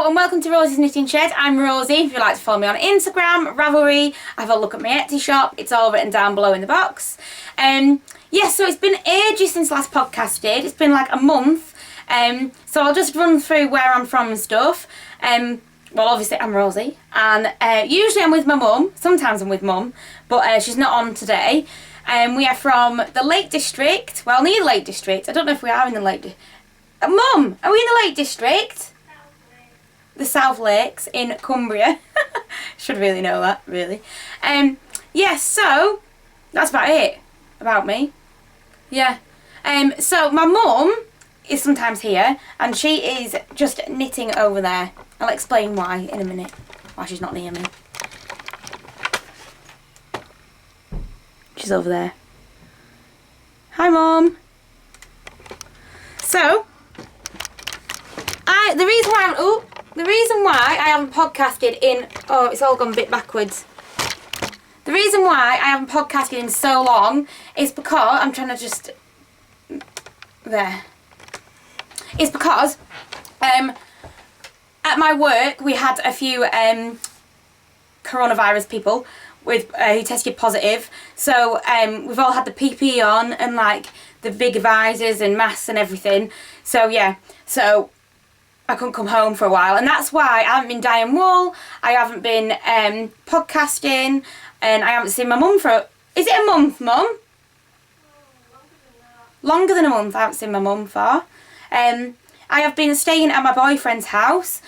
Hello and welcome to Rosie's Knitting Shed. I'm Rosie. If you'd like to follow me on Instagram, Ravelry, have a look at my Etsy shop. It's all written down below in the box. Yes, so it's been ages since last podcasted. It's been like a month. So I'll just run through where I'm from and stuff. Well, obviously I'm Rosie, and usually I'm with my mum. Sometimes I'm with mum, but she's not on today. We are from the Lake District. Well, near the Lake District. I don't know if we are in the Lake District. Mum, are we in the Lake District? The South Lakes in Cumbria. Should really know that, really. Yeah, so that's about it about me. Yeah. So my mum is sometimes here, and she is just knitting over there. I'll explain why in a minute. Why she's not near me. She's over there. Hi, Mum. So the reason why I haven't podcasted in... Oh, it's all gone a bit backwards. The reason why I haven't podcasted in so long is because... I'm trying to just... There. It's because... at my work, we had a few coronavirus people with who tested positive. So we've all had the PPE on and like the big visors and masks and everything. So yeah, so I couldn't come home for a while, and that's why I haven't been dyeing wool. I haven't been podcasting, and I haven't seen my mum for... Is it a month, Mum? Longer than a month I haven't seen my mum for. I have been staying at my boyfriend's house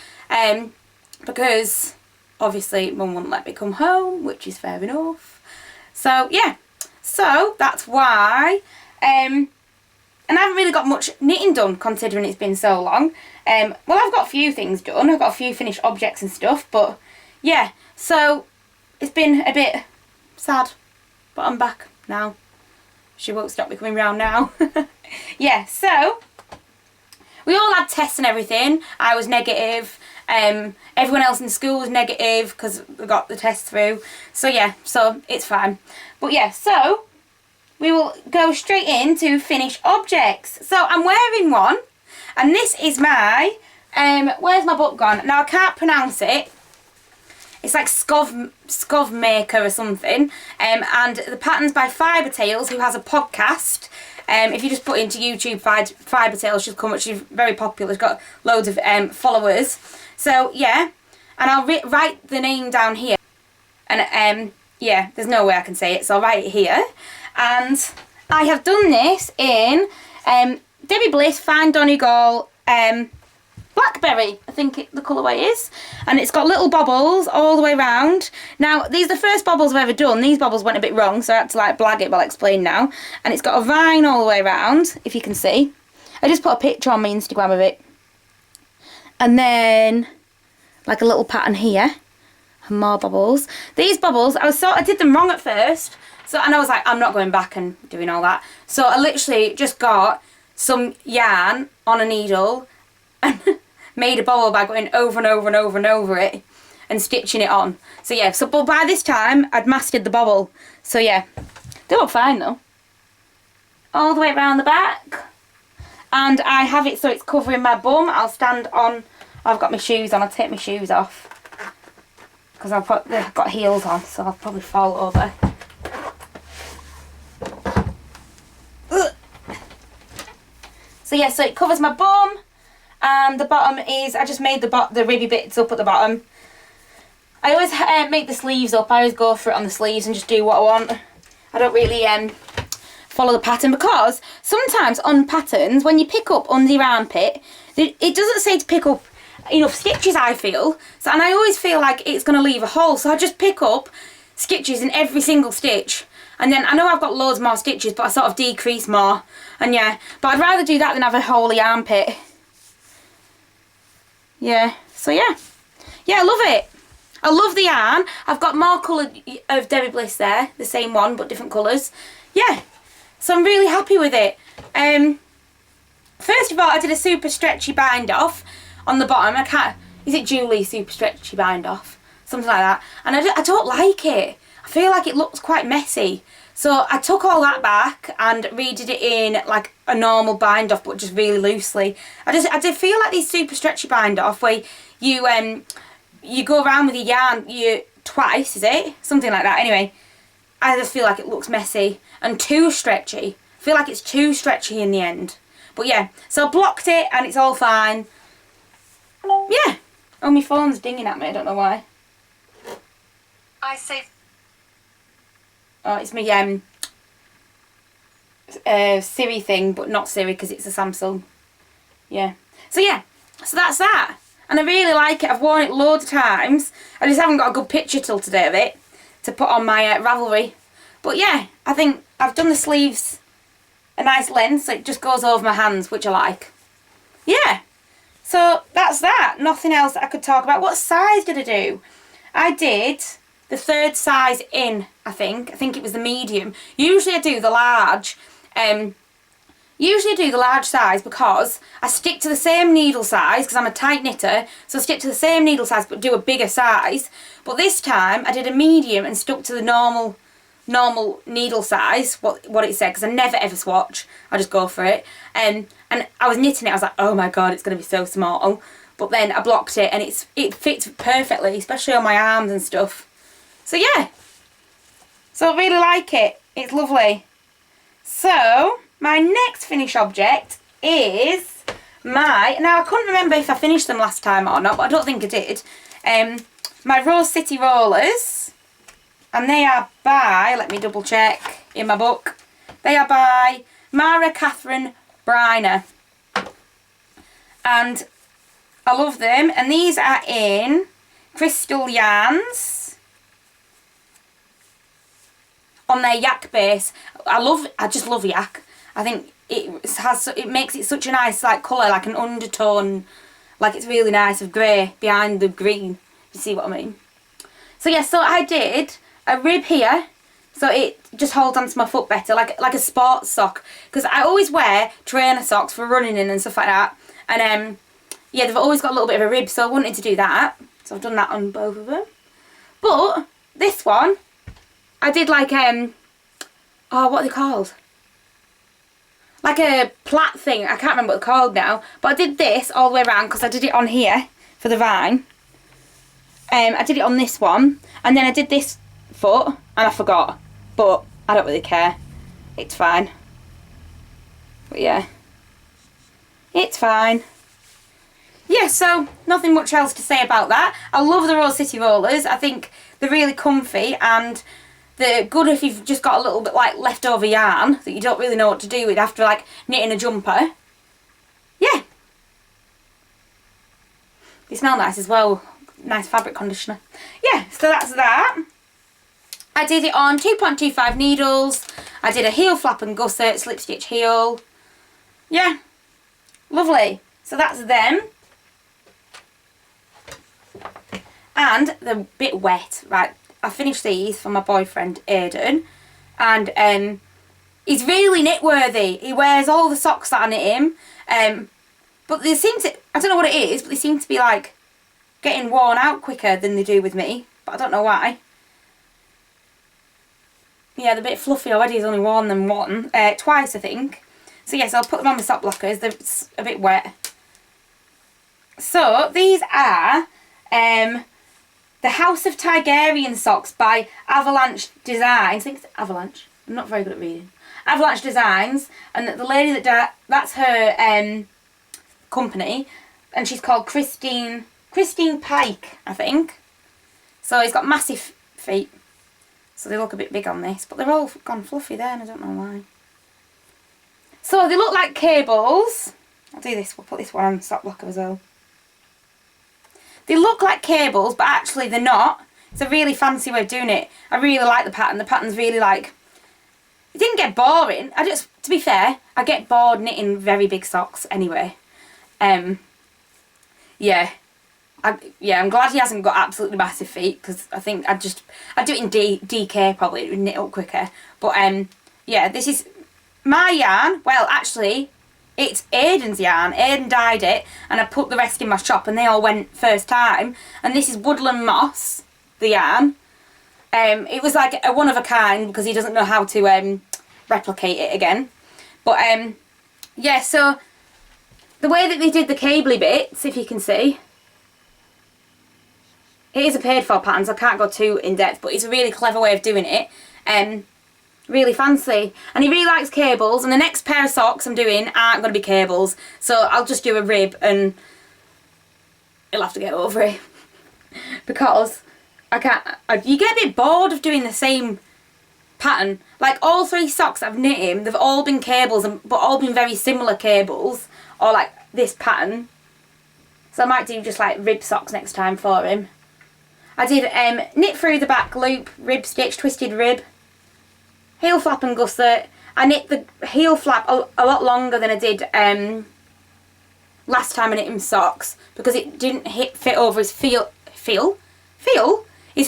because obviously Mum wouldn't let me come home, which is fair enough. So yeah, so that's why. And I haven't really got much knitting done considering it's been so long. Well, I've got a few things done. I've got a few finished objects and stuff, but yeah, so it's been a bit sad, but I'm back now. She won't stop me coming round now. Yeah, so we all had tests and everything. I was negative. Everyone else in school was negative because we got the test through. So yeah, so it's fine. But yeah, so we will go straight into finished objects. So I'm wearing one, and this is my, where's my book gone? Now I can't pronounce it. It's like Skov Maker or something. And the pattern's by Fibre Tales, who has a podcast. If you just put into YouTube Fibre Tales, she'll come up. She's very popular. She's got loads of followers. So yeah, and I'll write the name down here. And yeah, there's no way I can say it, so I'll write it here. And I have done this in Debbie Bliss Fine Donegal Blackberry, I think the colourway is. And it's got little bobbles all the way round. Now, these are the first bobbles I've ever done. These bobbles went a bit wrong, so I had to like blag it, but I'll explain now. And it's got a vine all the way round, if you can see. I just put a picture on my Instagram of it. And then like a little pattern here. And more bobbles. These bobbles, I did them wrong at first. So, and I was like, I'm not going back and doing all that. So I literally just got some yarn on a needle and made a bobble by going over and over and over and over it and stitching it on. So yeah, so but by this time I'd mastered the bobble. So yeah, they look fine though. All the way around the back. And I have it so it's covering my bum. I'll stand on, I've got my shoes on, I'll take my shoes off. Because they've got heels on, so I'll probably fall over. So yeah, so it covers my bum, and the bottom is, I just made the ribby bits up at the bottom. I always make the sleeves up. I always go for it on the sleeves and just do what I want. I don't really follow the pattern, because sometimes on patterns, when you pick up under your armpit, it doesn't say to pick up enough stitches, I feel. So, and I always feel like it's going to leave a hole, so I just pick up stitches in every single stitch. And then I know I've got loads more stitches, but I sort of decrease more. And yeah, but I'd rather do that than have a holy armpit. Yeah, so yeah. Yeah, I love it. I love the yarn. I've got more colour of Debbie Bliss there, the same one, but different colours. Yeah, so I'm really happy with it. First of all, I did a super stretchy bind off on the bottom. Is it Julie super stretchy bind off? Something like that. And I don't like it. I feel like it looks quite messy. So I took all that back and redid it in like a normal bind off, but just really loosely. I did feel like these super stretchy bind off where you go around with your yarn twice, is it? Something like that. Anyway, I just feel like it looks messy and too stretchy. I feel like it's too stretchy in the end. But yeah, so I blocked it and it's all fine. Yeah. Oh, my phone's dinging at me, I don't know why. I say... Oh, it's my Siri thing, but not Siri because it's a Samsung. Yeah. So yeah, so that's that. And I really like it. I've worn it loads of times. I just haven't got a good picture till today of it to put on my Ravelry. But yeah, I think I've done the sleeves a nice length, so it just goes over my hands, which I like. Yeah. So that's that. Nothing else I could talk about. What size did I do? I did the 3rd size in, I think. I think it was the medium. Usually I do the large. Usually I do the large size because I stick to the same needle size because I'm a tight knitter. So I stick to the same needle size but do a bigger size. But this time I did a medium and stuck to the normal needle size, what it said, because I never ever swatch. I just go for it. And I was knitting it, I was like, oh my god, it's going to be so small. But then I blocked it and it fits perfectly, especially on my arms and stuff. So yeah. So I really like it. It's lovely. So my next finish object is now I couldn't remember if I finished them last time or not, but I don't think I did. My Rose City rollers, and they are by, let me double check in my book, they are by Mara Catherine Briner, and I love them. And these are in Crystal Yarns on their yak base. I just love yak. I think it makes it such a nice like colour, like an undertone, like it's really nice of grey behind the green. You see what I mean? So yeah, so I did a rib here, so it just holds onto my foot better, like a sports sock. Because I always wear trainer socks for running in and stuff like that. And yeah, they've always got a little bit of a rib, so I wanted to do that. So I've done that on both of them. But this one, I did like oh, what are they called? Like a plait thing. I can't remember what they're called now. But I did this all the way around because I did it on here for the vine. I did it on this one, and then I did this foot, and I forgot. But I don't really care. It's fine. But yeah, it's fine. Yeah, so nothing much else to say about that. I love the Rose City rollers. I think they're really comfy, and they're good if you've just got a little bit like leftover yarn that you don't really know what to do with after like knitting a jumper. Yeah. They smell nice as well. Nice fabric conditioner. Yeah, so that's that. I did it on 2.25 needles. I did a heel flap and gusset, slip stitch heel. Yeah, lovely. So that's them. And they're a bit wet. Right, I finished these for my boyfriend Aidan, and he's really knit worthy. He wears all the socks that I knit him, but they seem to, I don't know what it is, but they seem to be like getting worn out quicker than they do with me, but I don't know why. Yeah, they're a bit fluffy already. He's only worn them twice, I think. So yes, I'll put them on my sock blockers. They're a bit wet. So these are the House of Targaryen socks by Avalanche Designs. I think it's Avalanche. I'm not very good at reading. Avalanche Designs, and the lady that's her company, and she's called Christine Pike, I think. So he's got massive feet, so they look a bit big on this, but they're all gone fluffy there, and I don't know why. So they look like cables. I'll do this. We'll put this one on the sock blocker as well. They look like cables, but actually they're not. It's a really fancy way of doing it. I really like the pattern. The pattern's really like, it didn't get boring. To be fair, I get bored knitting very big socks anyway. Yeah. I'm glad he hasn't got absolutely massive feet, because I think I'd do it in DK probably, it would knit up quicker. But yeah, this is my yarn. Well, actually, it's Aidan's yarn. Aidan dyed it, and I put the rest in my shop, and they all went first time. And this is Woodland Moss, the yarn. It was like a one of a kind because he doesn't know how to replicate it again. But yeah, so the way that they did the cabley bits, if you can see, it is a paid for pattern, so I can't go too in depth, but it's a really clever way of doing it. Really fancy. And he really likes cables, and the next pair of socks I'm doing aren't going to be cables, so I'll just do a rib and he'll have to get over it. Because I can't, you get a bit bored of doing the same pattern. Like all 3 socks I've knit him, they've all been cables, but all been very similar cables, or like this pattern. So I might do just like rib socks next time for him. I did knit through the back loop, rib stitch, twisted rib, heel flap and gusset. I knit the heel flap a lot longer than I did last time I knit him socks, because it didn't fit over his his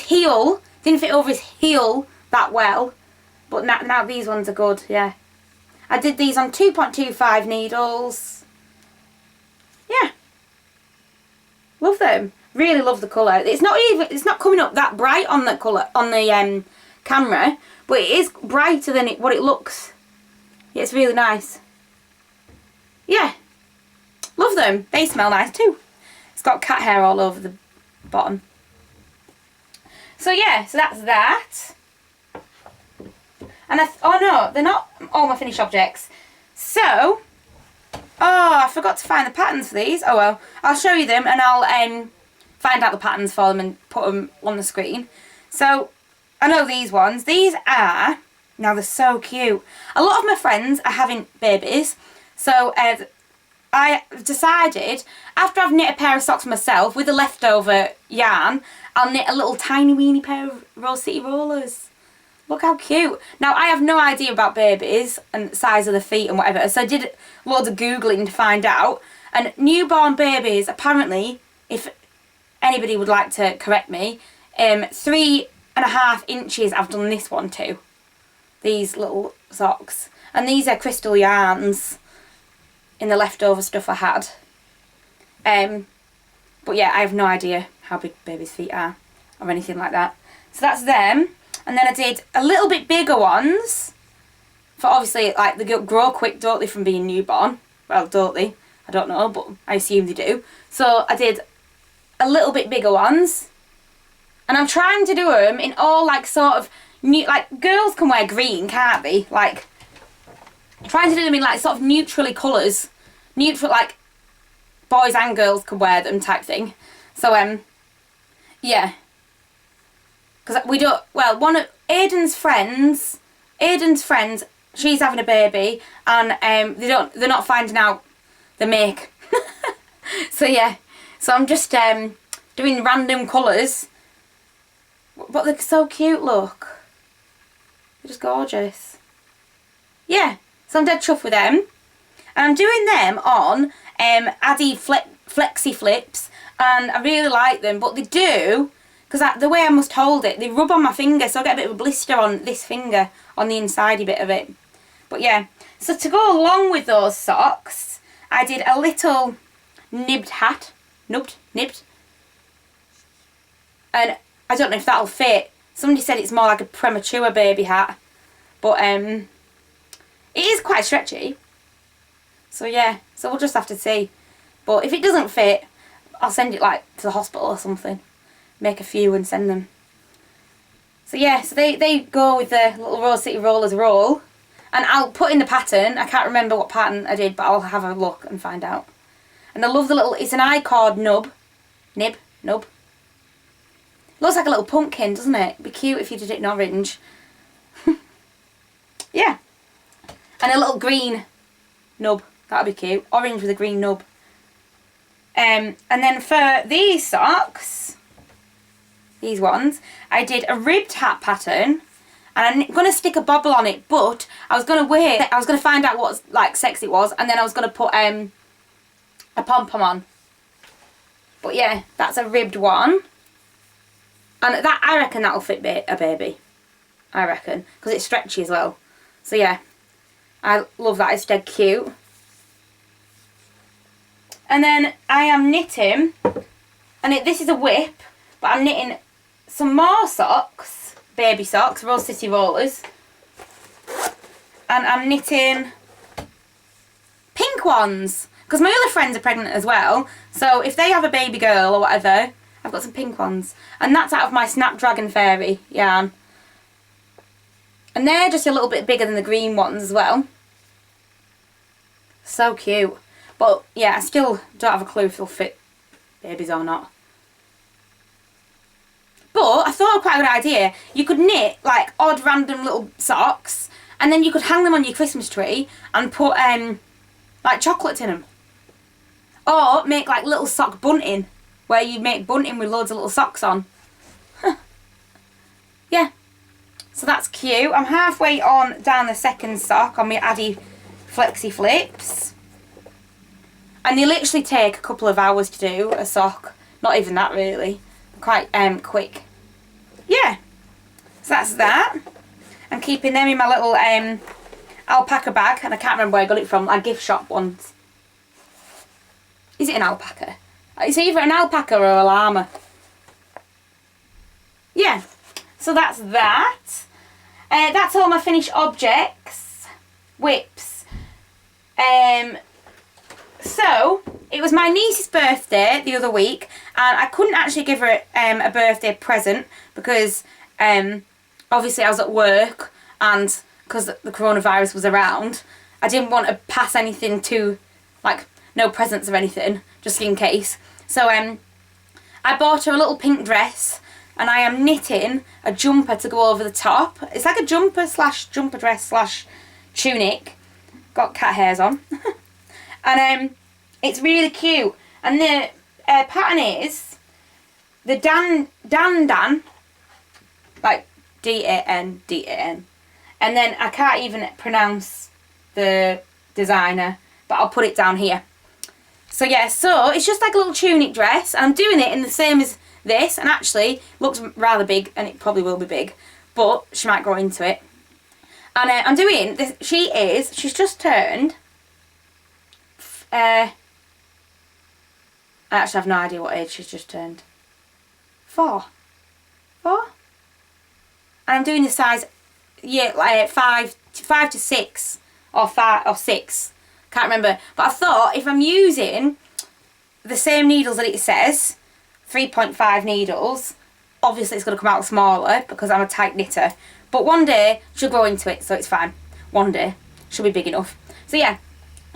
heel didn't fit over his heel that well. But now these ones are good, yeah. I did these on 2.25 needles. Yeah, love them. Really love the colour. It's not coming up that bright on the colour on the camera, but it is brighter than what it looks. Yeah, it's really nice. Yeah, love them. They smell nice too. It's got cat hair all over the bottom. So yeah, so that's that. And oh no, they're not all my finished objects. So, oh, I forgot to find the patterns for these. Oh well, I'll show you them, and I'll find out the patterns for them and put them on the screen. So, I know these ones. These are, now they're so cute. A lot of my friends are having babies, so I decided, after I've knit a pair of socks myself with the leftover yarn, I'll knit a little tiny weeny pair of Rose City rollers. Look how cute. Now, I have no idea about babies and the size of the feet and whatever, so I did loads of Googling to find out. And newborn babies, apparently, if anybody would like to correct me, 3.5 inches I've done this one to. These little socks. And these are crystal yarns in the leftover stuff I had. But yeah, I have no idea how big baby's feet are or anything like that. So that's them. And then I did a little bit bigger ones. For obviously, like, they grow quick, don't they, from being newborn? Well, don't they? I don't know, but I assume they do. So I did a little bit bigger ones. And I'm trying to do them in all, like, sort of new, like, girls can wear green, can't they? Like, trying to do them in, like, sort of neutrally colours. Neutral, like, boys and girls can wear them type thing. So, yeah. Because we don't, well, one of Aiden's friends, she's having a baby, and they're not finding out the make. So yeah, so I'm just doing random colours, but they're so cute, look. They're just gorgeous. Yeah, so I'm dead chuffed with them. And I'm doing them on Addy Flexi Flips, and I really like them, but they do, because the way I must hold it, they rub on my finger, so I get a bit of a blister on this finger, on the insidey bit of it. But yeah, so to go along with those socks, I did a little nibbed hat, nibbed. And I don't know if that'll fit. Somebody said it's more like a premature baby hat, but it is quite stretchy. So yeah, so we'll just have to see. But if it doesn't fit, I'll send it like to the hospital or something. Make a few and send them. So yeah, so they go with the little Rose City Rollers roll. And I'll put in the pattern. I can't remember what pattern I did, but I'll have a look and find out. And I love the little, it's an I-cord nub. Nub. Looks like a little pumpkin, doesn't it? It'd be cute if you did it in orange. Yeah. And a little green nub. That'd be cute. Orange with a green nub. And then for these socks, these ones, I did a ribbed hat pattern, and I'm going to stick a bobble on it, but I was going to wait, I was going to find out what like sex it was, and then I was going to put a pom-pom on. But yeah, that's a ribbed one, and that, I reckon that'll fit a baby, I reckon, because it's stretchy as well. So yeah, I love that, it's dead cute. And then I am knitting, and this is a whip, but I'm knitting some more socks, baby socks, Rose City Rollers. And I'm knitting pink ones. Because my other friends are pregnant as well. So if they have a baby girl or whatever, I've got some pink ones. And that's out of my Snapdragon Fairy yarn. And they're just a little bit bigger than the green ones as well. So cute. But yeah, I still don't have a clue if they'll fit babies or not. But I thought of quite a good idea. You could knit like odd random little socks and then you could hang them on your Christmas tree and put like chocolates in them. Or make like little sock bunting where you make bunting with loads of little socks on. Yeah. So that's cute. I'm halfway on down the second sock on my Addy Flexi Flips. And they literally take a couple of hours to do a sock. Not even that really. Quite quick. Yeah. So that's that. I'm keeping them in my little alpaca bag. And I can't remember where I got it from. A gift shop once. Is it an alpaca? It's either an alpaca or a llama. Yeah. So that's that. That's all my finished objects. Whips. So, it was my niece's birthday the other week, and I couldn't actually give her a birthday present because obviously I was at work, and because the coronavirus was around, I didn't want to pass anything to, like, no presents or anything, just in case. So I bought her a little pink dress, and I am knitting a jumper to go over the top. It's like a jumper dress slash tunic. Got cat hairs on. And it's really cute. And the pattern is the Dan, like D-A-N, D-A-N. And then I can't even pronounce the designer, but I'll put it down here. So yeah, so it's just like a little tunic dress. And I'm doing it in the same as this. And actually, looks rather big, and it probably will be big. But she might grow into it. And I'm doing this. She's just turned. I actually have no idea what age she's just turned. 4. And I'm doing the size, yeah, like 5 to 6 or 5 or 6. Can't remember. But I thought if I'm using the same needles that it says, 3.5 needles, obviously it's going to come out smaller because I'm a tight knitter. But one day she'll grow into it, so it's fine. One day she'll be big enough. So yeah.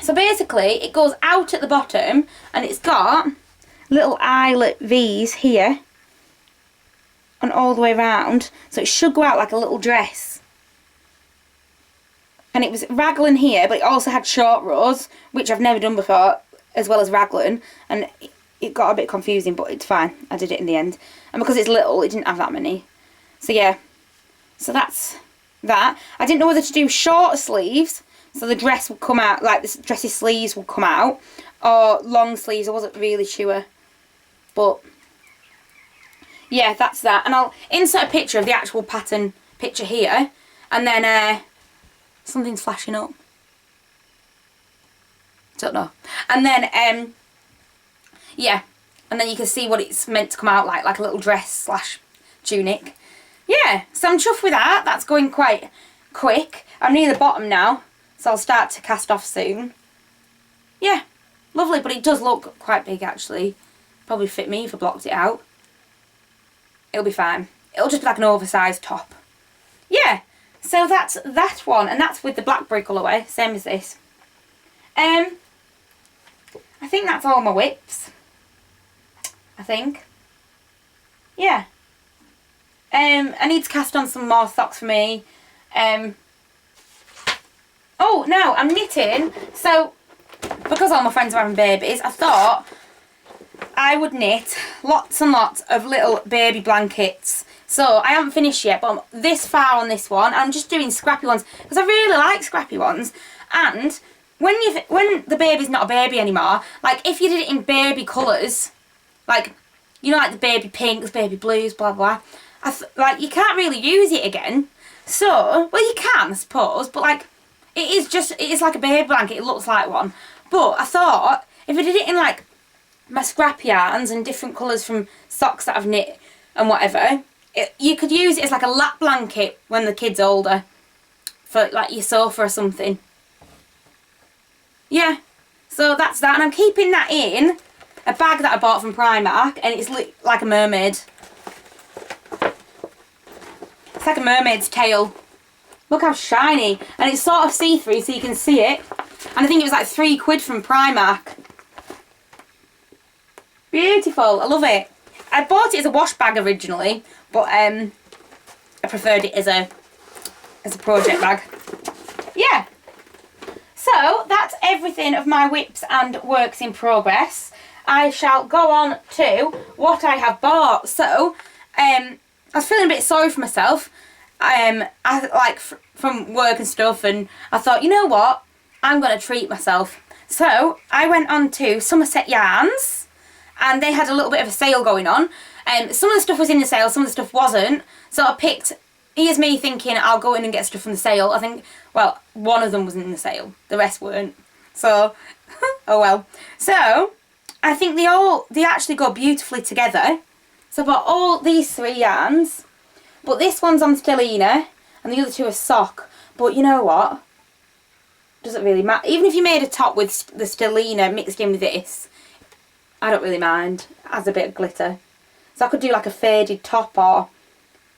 So basically, it goes out at the bottom, and it's got little eyelet V's here, and all the way around, so it should go out like a little dress. And it was raglan here, but it also had short rows, which I've never done before, as well as raglan, and it got a bit confusing, but it's fine. I did it in the end. And because it's little, it didn't have that many. So yeah, so that's that. I didn't know whether to do short sleeves, so the dress would come out, like the dress's sleeves would come out, or long sleeves. I wasn't really sure. But yeah, that's that. And I'll insert a picture of the actual pattern picture here. And then something's flashing up. Don't know. And then yeah. And then you can see what it's meant to come out like a little dress slash tunic. Yeah, so I'm chuffed with that. That's going quite quick. I'm near the bottom now. So I'll start to cast off soon. Yeah, lovely, but it does look quite big actually. Probably fit me if I blocked it out. It'll be fine. It'll just be like an oversized top. Yeah, so that's that one, and that's with the blackberry colourway, same as this. I think that's all my whips. I think. Yeah. I need to cast on some more socks for me. Oh, no, I'm knitting. So, because all my friends are having babies, I thought I would knit lots and lots of little baby blankets. So, I haven't finished yet, but I'm this far on this one. I'm just doing scrappy ones, because I really like scrappy ones. And when the baby's not a baby anymore, like, if you did it in baby colours, like, you know, like the baby pinks, baby blues, blah, blah, like, you can't really use it again. So, well, you can, I suppose, but, like, it is like a baby blanket, it looks like one. But I thought, if I did it in like my scrappy yarns and different colours from socks that I've knit and whatever, You could use it as like a lap blanket when the kid's older. For like your sofa or something. Yeah. So that's that. And I'm keeping that in a bag that I bought from Primark. And it's like a mermaid. It's like a mermaid's tail. Look how shiny. And it's sort of see-through so you can see it. And I think it was like £3 from Primark. Beautiful. I love it. I bought it as a wash bag originally. But I preferred it as a project bag. Yeah. So that's everything of my whips and works in progress. I shall go on to what I have bought. So I was feeling a bit sorry for myself. From work and stuff, and I thought, you know what, I'm going to treat myself. So I went on to Somerset Yarns, and they had a little bit of a sale going on. Some of the stuff was in the sale, some of the stuff wasn't. So I picked, here's me thinking I'll go in and get stuff from the sale. I think, well, one of them was in the sale, the rest weren't. So, oh well. So I think they actually go beautifully together. So I bought all these 3 yarns. But this one's on stellina and the other 2 are sock. But you know what? Doesn't really matter. Even if you made a top with the stellina mixed in with this, I don't really mind. It has a bit of glitter. So I could do like a faded top or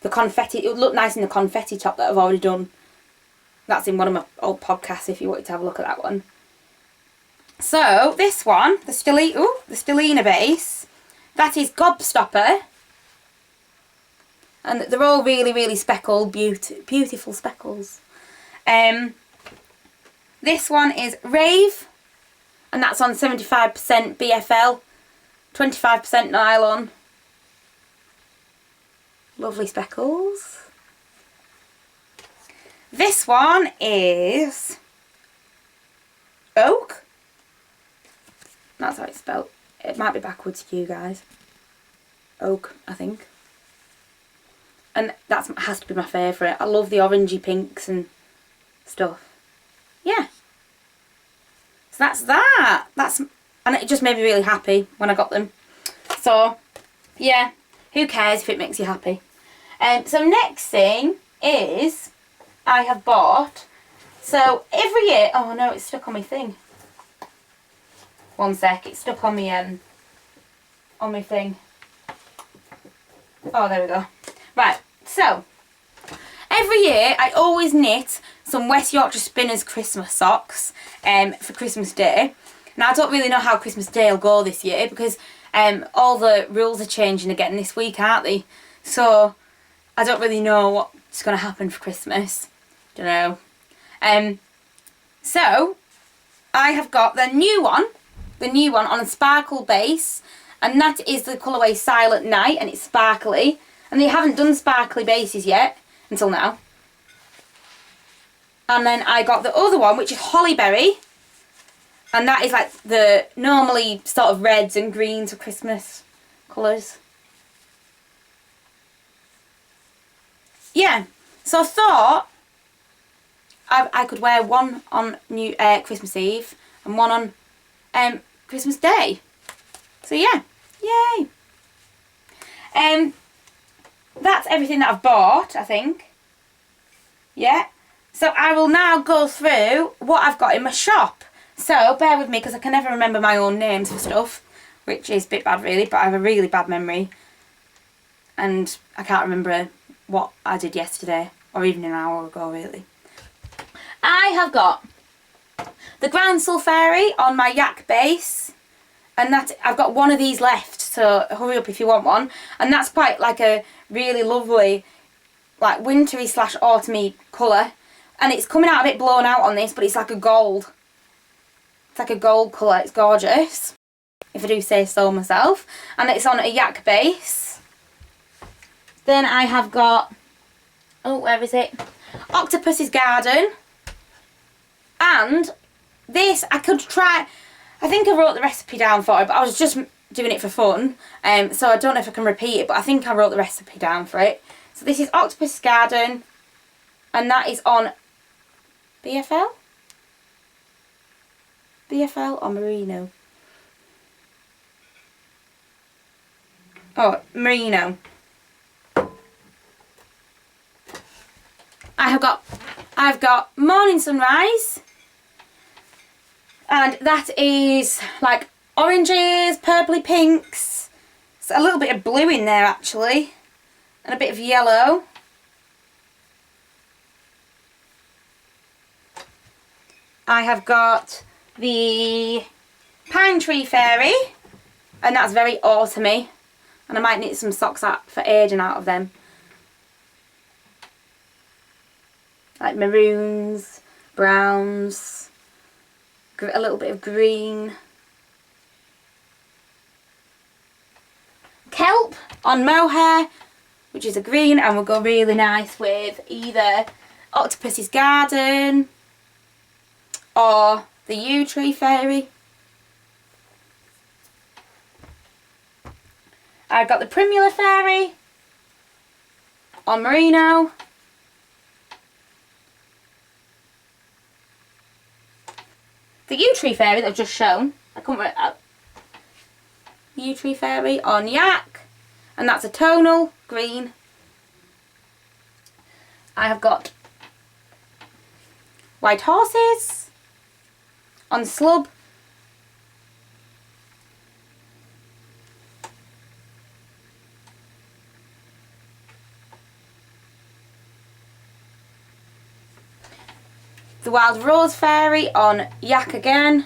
the confetti. It would look nice in the confetti top that I've already done. That's in one of my old podcasts if you wanted to have a look at that one. So this one, the stellina base, that is Gobstopper. And they're all really, really speckled, beautiful speckles. This one is Rave, and that's on 75% BFL, 25% nylon. Lovely speckles. This one is Oak. That's how it's spelled. It might be backwards to you guys. Oak, I think. And that has to be my favourite. I love the orangey pinks and stuff. Yeah. So that's that. And it just made me really happy when I got them. So, yeah. Who cares if it makes you happy? So next thing is I have bought. So every year. Oh no, it's stuck on my thing. One sec. It's stuck on my thing. Oh, there we go. Right, so every year I always knit some West Yorkshire Spinners Christmas socks for Christmas Day. Now I don't really know how Christmas Day will go this year because all the rules are changing again this week, aren't they? So I don't really know what's going to happen for Christmas. Don't know. So I have got the new one on a sparkle base, and that is the colourway Silent Night, and it's sparkly. And they haven't done sparkly bases yet, until now. And then I got the other one, which is Hollyberry. And that is like the normally sort of reds and greens of Christmas colours. Yeah, so I thought I could wear one on Christmas Eve and one on Christmas Day. So yeah, yay. That's everything that I've bought, I think. Yeah. So I will now go through what I've got in my shop. So bear with me because I can never remember my own names for stuff, which is a bit bad really, but I have a really bad memory. And I can't remember what I did yesterday, or even an hour ago really. I have got the Groundsel Fairy on my yak base. And I've got one of these left, so hurry up if you want one. And that's quite like a really lovely, like wintry / autumny colour. And it's coming out a bit blown out on this, but it's like a gold. It's like a gold colour, it's gorgeous. If I do say so myself. And it's on a yak base. Then I have got, oh where is it? Octopus's Garden. And this, I could try, I think I wrote the recipe down for it, but I was just doing it for fun. So I don't know if I can repeat it, but I think I wrote the recipe down for it. So this is Octopus Garden, and that is on BFL? BFL or Merino? Oh, Merino. I've got Morning Sunrise, and that is like oranges, purpley pinks, so a little bit of blue in there actually, and a bit of yellow. I have got the Pine Tree Fairy, and that's very autumny, and I might knit some socks out for aging out of them. Like maroons, browns, a little bit of green. Kelp on mohair, which is a green, and will go really nice with either Octopus's Garden or the Yew Tree Fairy. I've got the Primula Fairy on merino. The Yew Tree Fairy that I've just shown, I couldn't work out. Yew Tree Fairy on yak, and that's a tonal green. I have got White Horses on slub. The Wild Rose Fairy on yak again,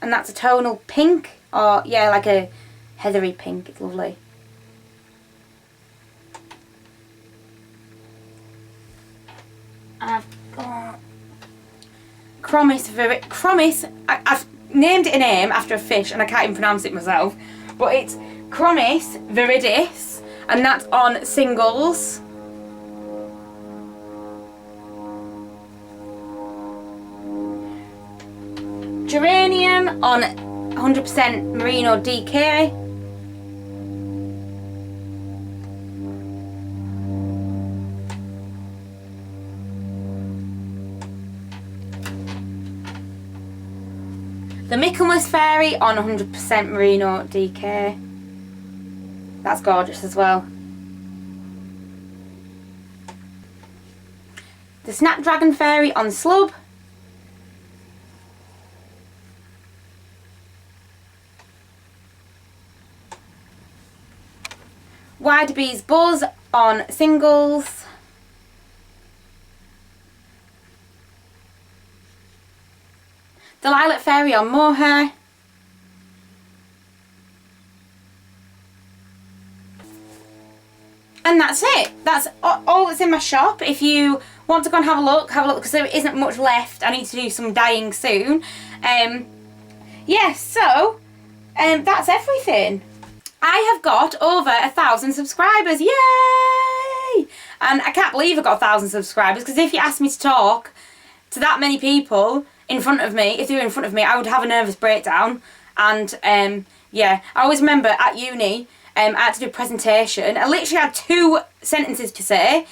and that's a tonal pink, or yeah, like a heathery pink. It's lovely. I've got Chromis. I've named it a name after a fish and I can't even pronounce it myself, but it's Chromis viridis, and that's on singles. Geranium on 100% merino DK. The Michaelmas Fairy on 100% merino DK. That's gorgeous as well. The Snapdragon Fairy on slub. Wide Bees Buzz on singles. The Lilac Fairy on mohair. And that's it. That's all that's in my shop. If you want to go and have a look because there isn't much left. I need to do some dyeing soon. Yeah, so that's everything. I have got over 1,000 subscribers, yay! And I can't believe I got 1,000 subscribers, because if you asked me to talk to that many people in front of me, if they were in front of me, I would have a nervous breakdown. And yeah, I always remember at uni, I had to do a presentation. I literally had 2 sentences to say,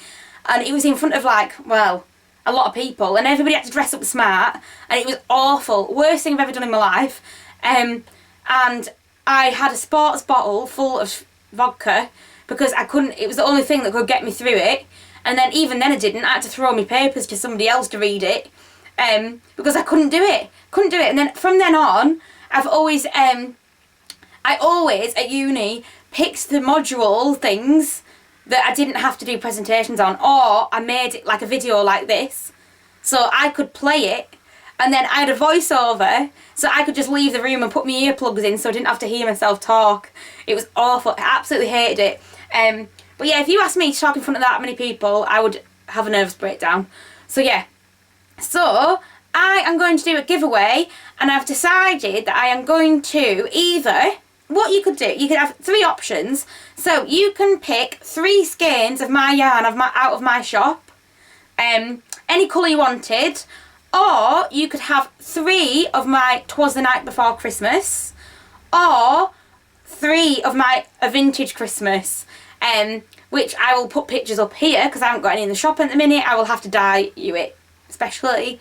and it was in front of like, well, a lot of people, and everybody had to dress up smart, and it was awful. Worst thing I've ever done in my life. And I had a sports bottle full of vodka because I couldn't, it was the only thing that could get me through it. And then even then I didn't. I had to throw my papers to somebody else to read it because I couldn't do it. And then from then on, I always at uni picked the module things that I didn't have to do presentations on, or I made it like a video like this so I could play it. And then I had a voiceover, so I could just leave the room and put my earplugs in so I didn't have to hear myself talk. It was awful. I absolutely hated it. But yeah, if you asked me to talk in front of that many people, I would have a nervous breakdown. So yeah. So I am going to do a giveaway, and I've decided that I am going to either, what you could do, you could have 3 options. So you can pick 3 skeins of my yarn out of my shop, any colour you wanted. Or you could have 3 of my 'Twas the Night Before Christmas, or 3 of my A Vintage Christmas, which I will put pictures up here because I haven't got any in the shop at the minute. I will have to dye you it especially,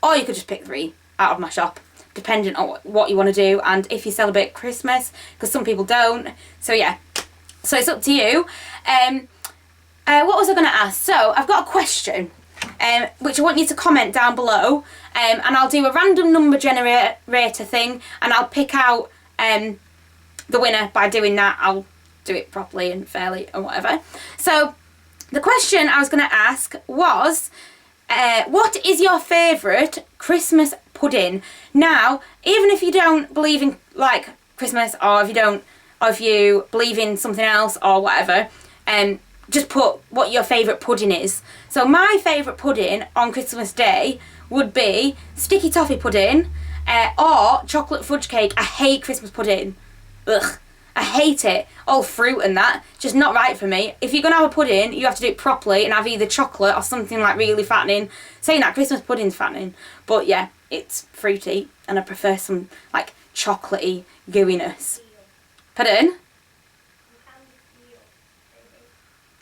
or you could just pick 3 out of my shop, depending on what you want to do and if you celebrate Christmas, because some people don't. So yeah, so it's up to you. What was I going to ask? So I've got a question, which I want you to comment down below, and I'll do a random number generator thing, and I'll pick out the winner by doing that. I'll do it properly and fairly and whatever. So the question I was going to ask was, what is your favourite Christmas pudding? Now, even if you don't believe in like Christmas, or if you believe in something else or whatever, just put what your favourite pudding is. So my favourite pudding on Christmas Day would be sticky toffee pudding, or chocolate fudge cake. I hate Christmas pudding. Ugh. I hate it. All fruit and that. Just not right for me. If you're going to have a pudding, you have to do it properly and have either chocolate or something like really fattening. Saying that, Christmas pudding's fattening. But yeah, it's fruity and I prefer some like chocolatey gooiness. Pardon?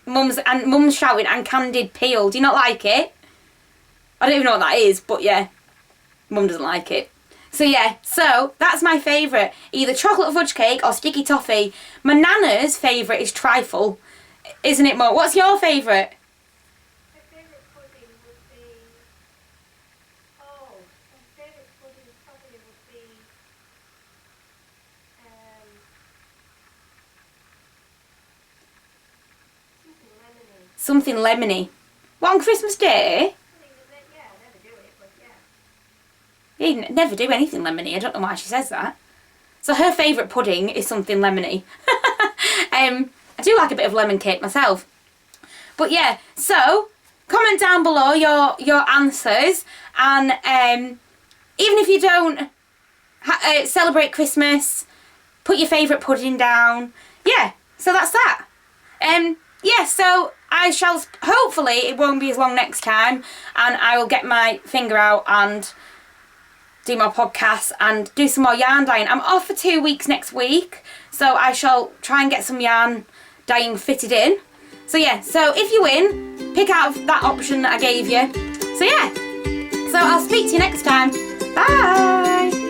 Mum's shouting, and candied peel. Do you not like it? I don't even know what that is, but yeah. Mum doesn't like it. So yeah, so that's my favourite. Either chocolate fudge cake or sticky toffee. My nana's favourite is trifle. Isn't it, Mo? What's your favourite? My favourite pudding would be... Oh, my favourite pudding probably would be... Something lemony. What, on Christmas Day? You never do anything lemony. I don't know why she says that. So her favourite pudding is something lemony. I do like a bit of lemon cake myself. But yeah, so comment down below your answers, and even if you don't celebrate Christmas, put your favourite pudding down. Yeah, so that's that. Yeah, so I shall, hopefully it won't be as long next time, and I will get my finger out and do my podcast and do some more yarn dyeing. I'm off for 2 weeks next week, so I shall try and get some yarn dyeing fitted in. So yeah, so if you win, pick out that option that I gave you. So yeah, so I'll speak to you next time. Bye!